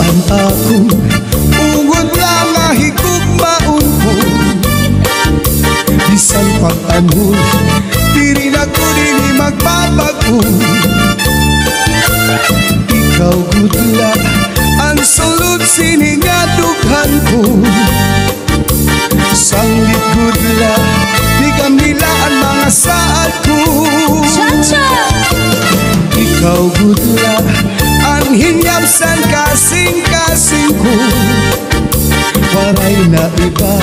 Tibaan ako ungod lang nga higugmaon ko. Bisan pag-anhon diri na ko dili magbabago. Ikaw gudla ang sulod siningadughan ko. Sanglit gudla di kamila ang mga saad ko. Ikaw gudla ang hinyapsan kasing-kasing ko. Waray na iba,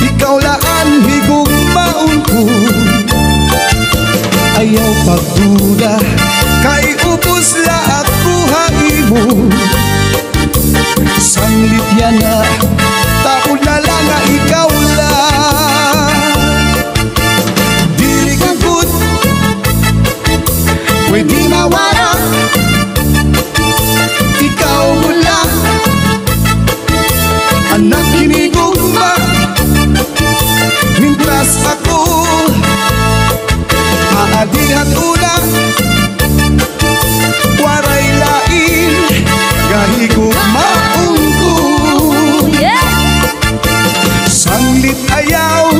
ikaw laan higugmaon ko. Ayaw pagduda, kay ubos la ako haimo. Sanglit yan na, taon na lang na ikaw lang. Dili ka good, pwede mawala. Ikaw mo lang, anak kinigugma. Mintras ako aadihan una, waray lain kahigugmaon ko. Sanglit ayaw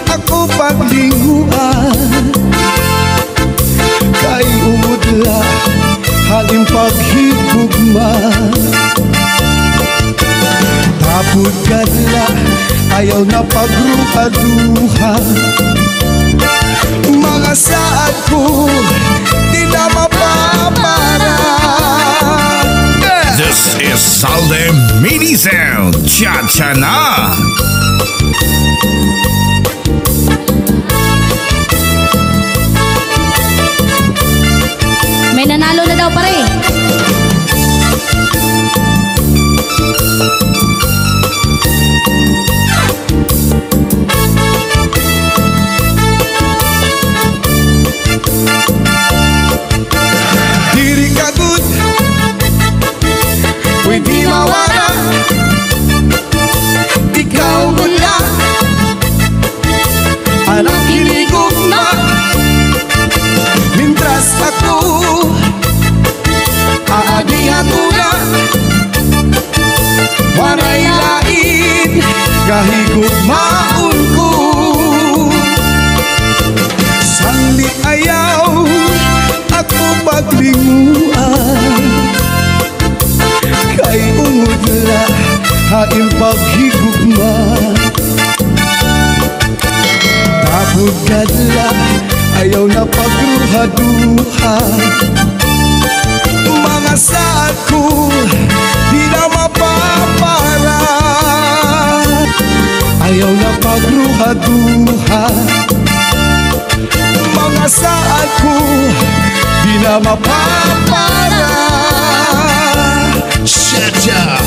ako paglinguan, kay umudla haling paghigugma. Tapod kadla ayaw na pagruha-duha. Mga saad ko di na mapapara. This is Salde Mini Sound Cha-Cha na. May nanalo na daw pare. Diri ka good, pwede mawala. Ikaw mo lang, anak kinigugma. Mintras ako aadihan una, waray lain kahigugmaon ko. Sanglit ayaw ako paglinguan, kay umudla haing paghigugma. Tapod kadla ayaw na pagruha-duha. Mga saad ko di na mapapara. Ayaw na pagruha-duha. Mga saad ko di na mapapara. Cha-Cha.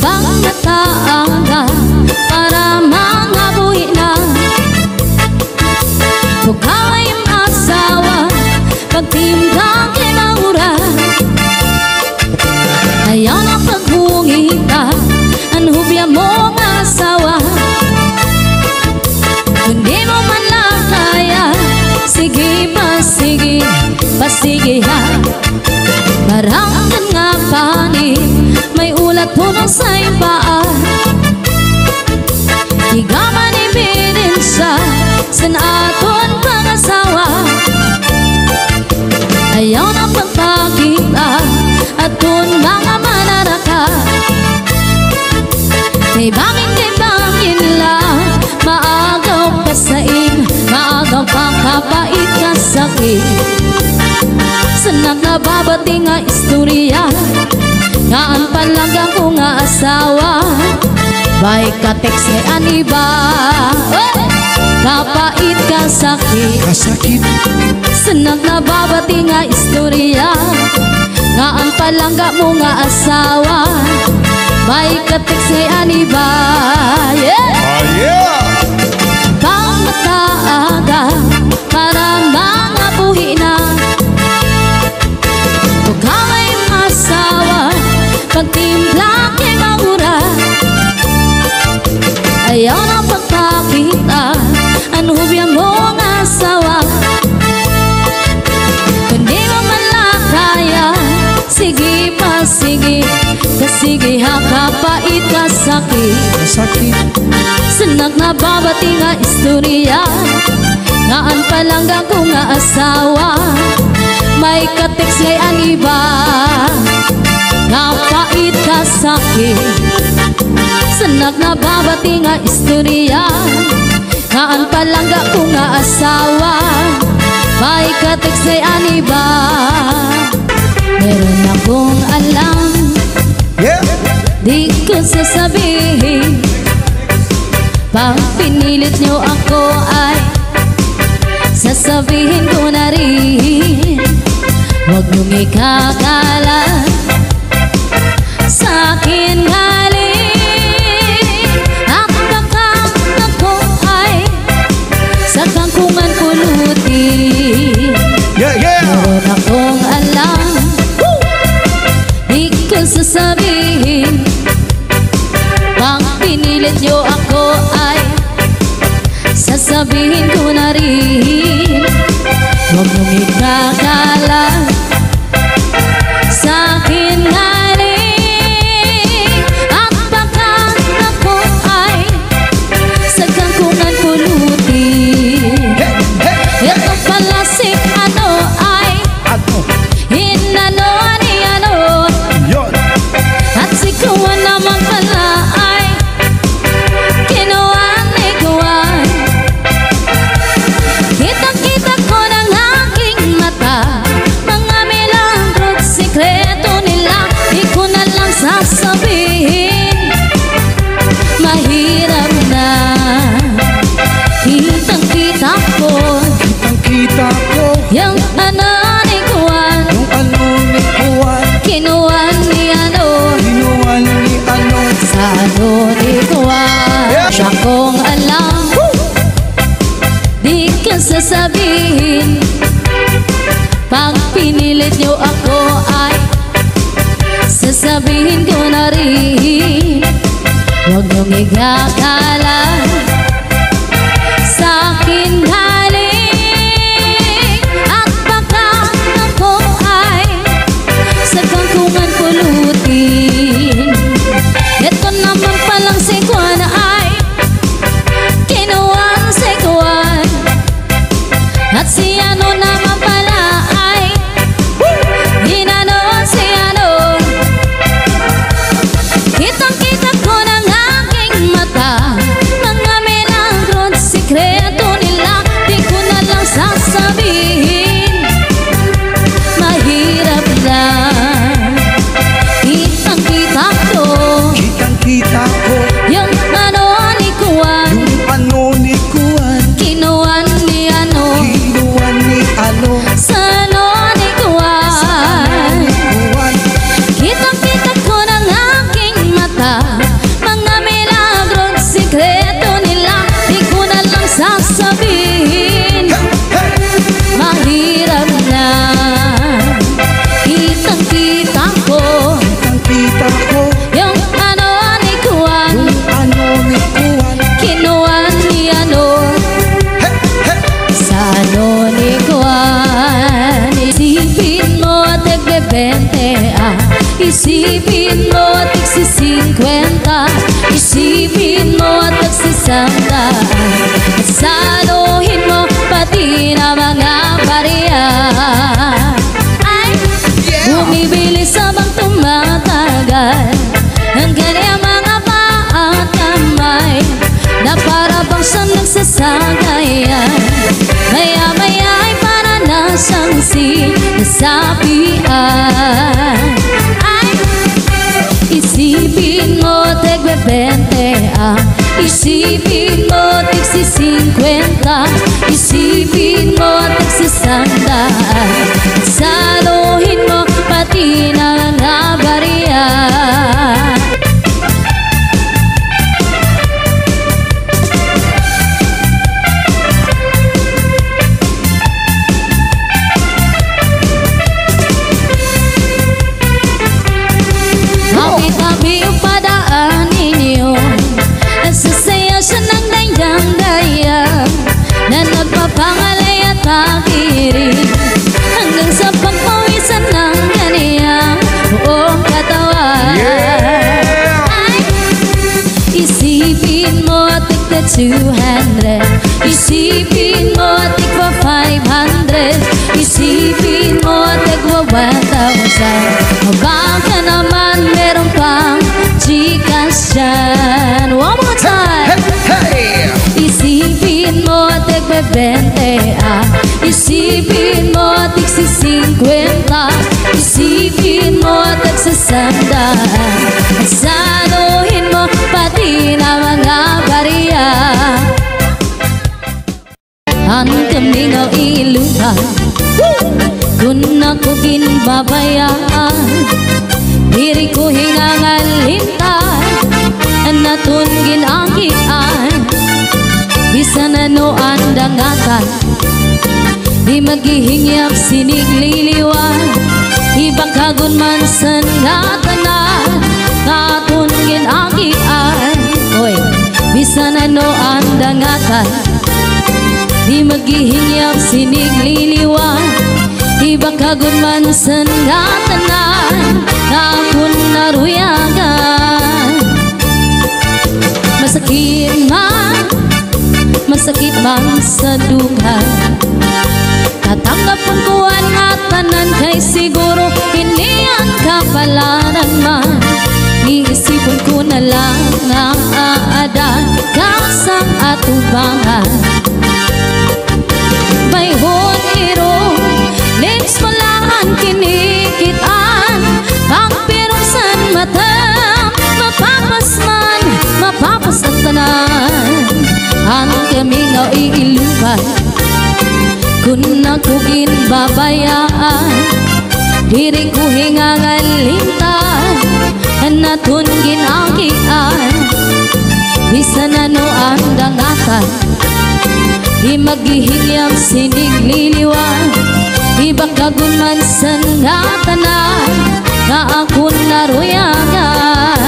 Pangataanga para mga buhi na. Bukaw ay asawa, pagtimbang kay maura. Ayaw na paghungita, ang hubya mo ng asawa. Kung di mo man lang kaya, sige pasige ha. Parang nga panig, may ulat punong sa ibaan. Higaman ibinin siya sa aton pangasawa. Ayaw na pagpakita aton mga manaraka. Kay bangin lang, maagaw pasain, maagaw kakapait ka sakit. Sanang nababati nga istorya, ngaan palagang ko nga asawa. Bay ka text ni aniba, kapait ka sakit. Sanang nababati nga istorya, ngaan palangga mo nga asawa. Bay ka text ni aniba, Pangmataaga para mga buhi na. Ikaw ay asawa, pagtimpla kay maura. Sige pa, sige, kasige ha kapait kasakit. Kasakit Sanak na babati nga istorya, ngaan palangga ko nga asawa. May kateks ngay ang iba, kapait kasakit. Sanak na babati nga istorya, ngaan palangga ko nga asawa. May kateks ngay ang iba. Meron akong alam, yeah. di ko sasabihin. Pag pinilit niyo ako ay sasabihin ko na rin. Huwag niyong ikakalat sa akin galing. At baka ako ay sa kangkungan pulutin. Yeah, yeah. Meron akong alam, di ko sasabihin. Pag pinilit niyo ako ay sasabihin ko na rin. Huwag niyong ikakalat sa akin galing. At baka ako ay sa kangkungan pulutin. Ito pala si ano ay Ano? inano ni ano. Yun. At si Kuwan naman pala ay kinuwan ni Kuwan. Kitang-kita ko ng aking mata, mga milagro't sikreto nila. Di ko na lang sasabihin, mahirap na. Kitang-kita ko Kitang-kita ko yung ano ni Kuwan, yung ano ni Kuwan, kinuwan ni ano. kinuwan ni ano. Sa ano ni Kuwan, Yeah. siya kong alam, di ka sasabihin. Pag pinilit niyo ako ay sasabihin ko na rin. Huwag niyong ikakalat sa akin galing. At baka ako ay sa kangkungan pulutin. Ito naman palang si Kuwan ay kinuwan si Kuwan. At si ano naman pala ay inano si ano. Kitang-kita ko ng aking mata, mga milagro't sikreto nila. Di ko na lang sasabihin, mahirap na. Kitang-kita ko Kitang-kita ko yung ano ni Kuwan, yung ano ni Kuwan, kinuwan ni ano. kinuwan ni ano. Sa ano ni Kuwan, Kuwan. kitang-kita ko ng aking mata, mga milagro't sikreto nila. Di ko na lang sasabihin, mahirap na. Kitang-kita ko Kitang-kita ko yung ano ni Kuwan, yung ano ni Kuwan. kinuwan ni ano. Sa ano ni Kuwan, isipin mo tagbebente ah. Isipin mo tigsi-50, isipin mo tagsi-100. At saluhin mo pati na mga barya. Ay, bumibili sa bang tumatagal ang kanyang mga paa at kamay, na para bang siyang nagsasagayan. Maya-maya ay para nasang sinasabihan. Ay, isipin mo tagbebente ah. Isipin mo tigsi-50, isipin mo tagsi-100. Saluhin mo pati na mga barya. Tabi-tabi yung padaan ninyo, nagsasaya siya ng dayang-dayang, na nagpapangalay at nakikinig hanggang sa pagpawisan ng ganiyang. 200. Isipin mo tigwa 500. Isipin mo tigwa 1,000. Baka naman meron pang Gcash dyan. One more time. Hey! Isipin mo tigwa 20. Isipin mo tig 50. Isipin mo tig 100. Saluhin mo pati na mga bariya. Ang kamingaw iluha kung ako ginbabayaan. Diri ko hinangalintay natun ginagian. Bisan ano ang dangatan, di maghihingyap sinigliliwan. Ibang kagun man sa natanan natun ginagian. Oy, bisan ano ang dangatan, di maghihingyap sinigliliwan. Ibang kagun man sa natanan natun naruyagan. Masakit man sa dugan, tatanggap ang kuwan at tanan kay siguro hindi ang kapalaran man. Iisipon ko na lang ang aadan kasang atubangan. Bayhon iro, lips mo lang kinikitaan. Pagpirungsan mata, mapapasman, mapapasan tanan. Ang kamingaw iilupan kung ako ginbabayaan. Diri ko hingangalintay natun ginagian. Bisan ano ang dangatan, di maghihingyam sinigliliwan. Iba kagun man sa natanan na ako naruyagan.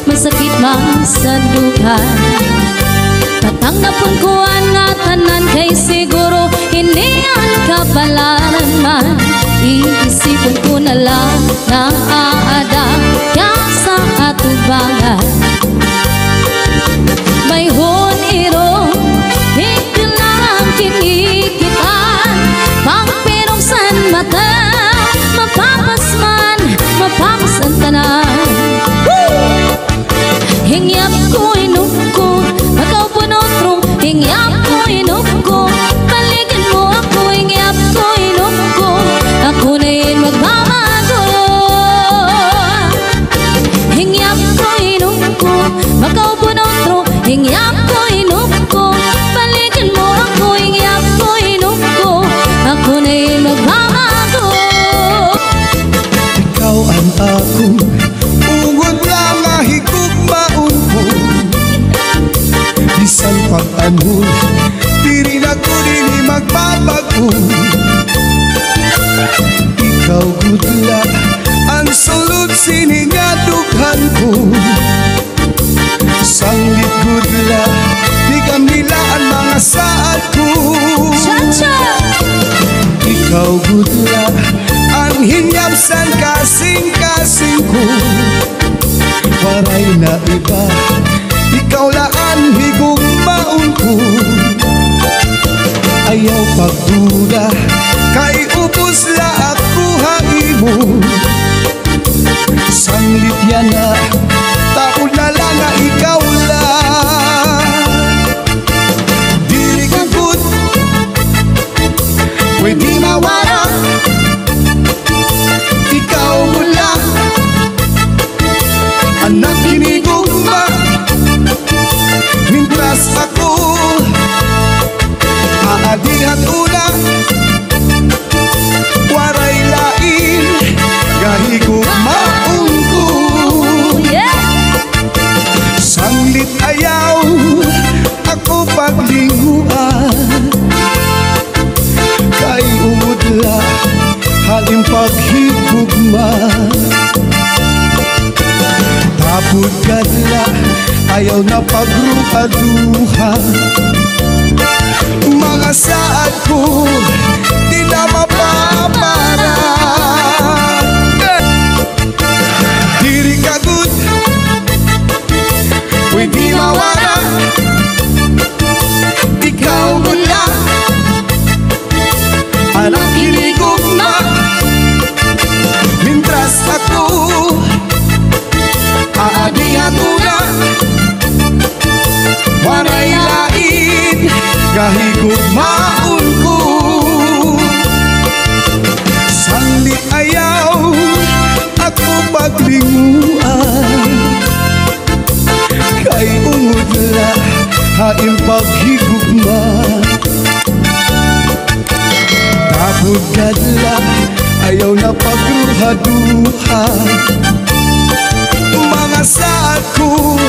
Masakit man sa dugan, tatanggapon ko ang tanan kay siguro hindi ang kapalaran man. Iisipon ko na lang na aada kasa atubangan. Bayhon iro, hindi lang kinikitan. Pagpirungsan mata, mapapasman, mapapasan tanan. Hingyap ko inuko, ikaw punotro. Hingyap ko inuko, balikan mo ako. Hingyap ko inuko, ako na yun magbabago. Hingyap ko inuko, ikaw punotro. Hingyap ko inuko, balikan mo ako. Hingyap ko inuko, ako na yun magbabago. Ikaw ang akong ungod lang nga higugmaon ko. Bisan pag-anhon, diri na ko dili magbabago. Ikaw gudla ang sulod siningadughan ko. Sanglit gudla, di gamila ang mga saad ko. Ikaw gudla ang hinyapsan kasing-kasing ko. Waray na iba, ikaw laan higugmaon ko. Ayaw pagduda, kay ubos la ako haimo. Sanglit yan na, taon na lang na ikaw lang. Dili ka good, pwede mawala. Ikaw mo lang, anak hinigugma. Mintras ako aadihat una, waray lain gahigugmaon ko. Sanglit ayaw ako paglinguan, kay umudla halim paghigugma. Tapod kadla ayaw na pagrupaduha. Mga saad ko di na mapapara. Diri ka good, kadla, ayaw na pagruha-duha. Mga saad ko